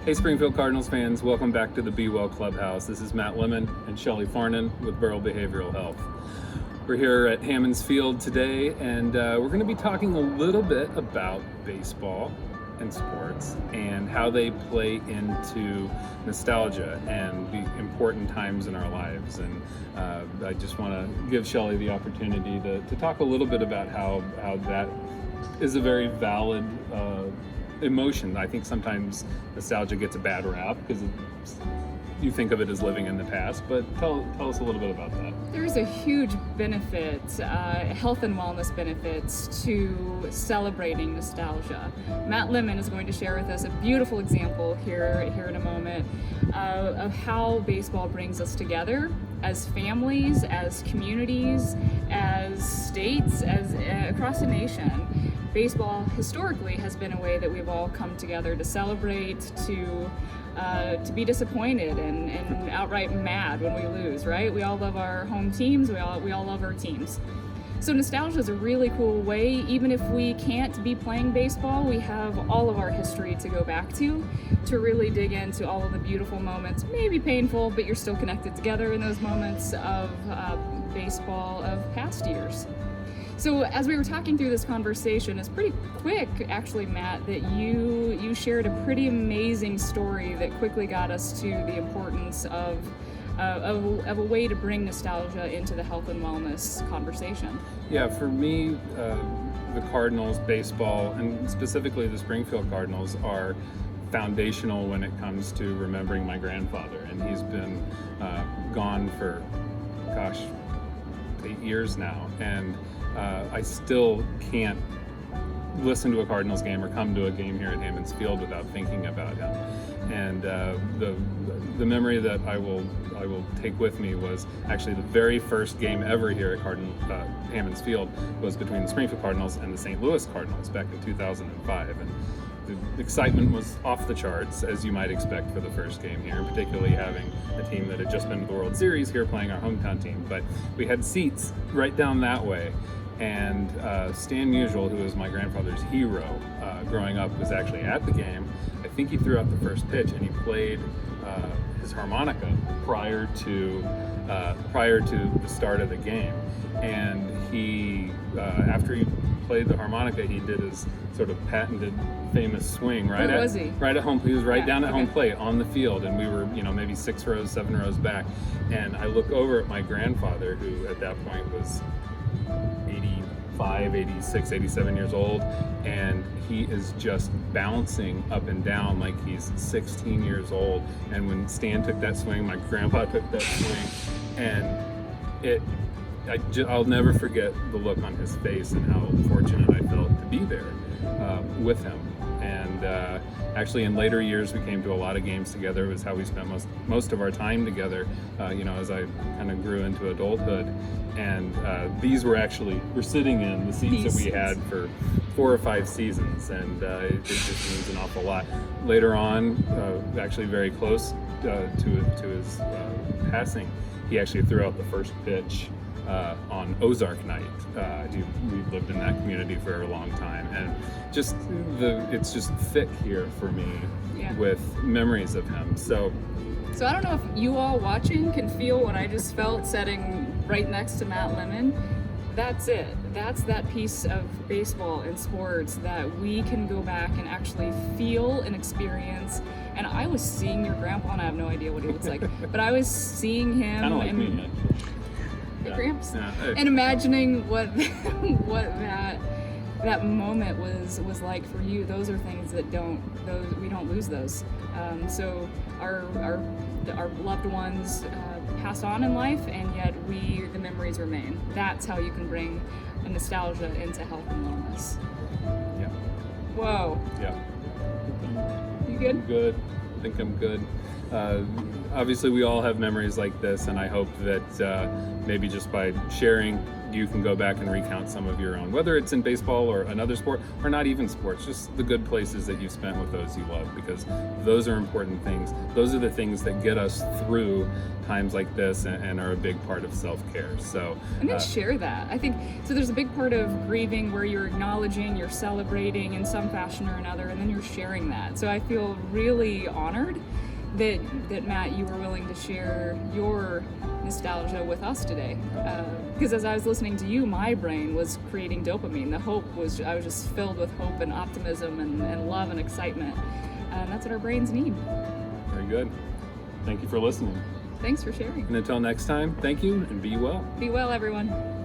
Hey Springfield Cardinals fans, welcome back to the Be Well Clubhouse. This is Matt Lemon and Shelley Farnan with Burrell Behavioral Health. We're here at Hammons Field today, and we're going to be talking a little bit about baseball and sports and how they play into nostalgia and the important times in our lives. And I just want to give Shelley the opportunity to talk a little bit about how that is a very valid emotion. I think sometimes nostalgia gets a bad rap because you think of it as living in the past, but tell us a little bit about that. There's a huge benefit, health and wellness benefits to celebrating nostalgia. Matt Lemon is going to share with us a beautiful example here in a moment of how baseball brings us together as families, as communities, as states, as across the nation. Baseball historically has been a way that we've all come together to celebrate, to be disappointed and outright mad when we lose, right? We all love our home teams, we all love our teams. So nostalgia is a really cool way. Even if we can't be playing baseball, we have all of our history to go back to really dig into all of the beautiful moments, maybe painful, but you're still connected together in those moments of baseball of past years. So as we were talking through this conversation, it's pretty quick, actually, Matt, that you shared a pretty amazing story that quickly got us to the importance of a way to bring nostalgia into the health and wellness conversation. Yeah, for me, the Cardinals, baseball, and specifically the Springfield Cardinals are foundational when it comes to remembering my grandfather. And he's been gone for, 8 years now. And I still can't listen to a Cardinals game or come to a game here at Hammons Field without thinking about him. And the memory that I will take with me was actually the very first game ever here at Hammons Field was between the Springfield Cardinals and the St. Louis Cardinals back in 2005. And the excitement was off the charts, as you might expect for the first game here, particularly having a team that had just been to the World Series here playing our hometown team. But we had seats right down that way. And Stan Musial, who was my grandfather's hero growing up, was actually at the game. I think he threw out the first pitch, and he played his harmonica prior to the start of the game. And he, after he played the harmonica, he did his sort of patented, famous swing right Where was he? Right at home. He was right down at home plate on the field, and we were, maybe 6 rows, 7 rows back. And I look over at my grandfather, who at that point was 85, 86, 87 years old, and he is just bouncing up and down like he's 16 years old. And when Stan took that swing, my grandpa took that swing, and I'll never forget the look on his face and how fortunate I felt to be there with him. And actually, in later years, we came to a lot of games together. It was how we spent most of our time together, as I kind of grew into adulthood. And we're sitting in the seats that we had for 4 or 5 seasons, and it just means an awful lot. Later on, actually very close to his passing, he actually threw out the first pitch on Ozark night. We've lived in that community for a long time, and it's just thick here for me with memories of him. So I don't know if you all watching can feel what I just felt sitting right next to Matt Lemon. That's it. That's that piece of baseball and sports that we can go back and actually feel and experience. And I was seeing your grandpa, and I have no idea what he looks like, but I was seeing him. Kind of like me, actually. Gramps, Yeah. and imagining what that moment was like for you. Those are things that we don't lose those. So our loved ones pass on in life, and yet the memories remain. That's how you can bring a nostalgia into health and wellness. Yeah. Whoa. Yeah. You good? I'm good. I think I'm good. Obviously, we all have memories like this, and I hope that maybe just by sharing, you can go back and recount some of your own, whether it's in baseball or another sport, or not even sports, just the good places that you spent with those you love, because those are important things. Those are the things that get us through times like this and are a big part of self-care. So and then share that. I think so. There's a big part of grieving where you're acknowledging, you're celebrating in some fashion or another, and then you're sharing that. So I feel really honored that Matt, you were willing to share your nostalgia with us today. Because as I was listening to you, my brain was creating dopamine. I was just filled with hope and optimism and love and excitement. And that's what our brains need. Very good. Thank you for listening. Thanks for sharing. And until next time, thank you and be well. Be well, everyone.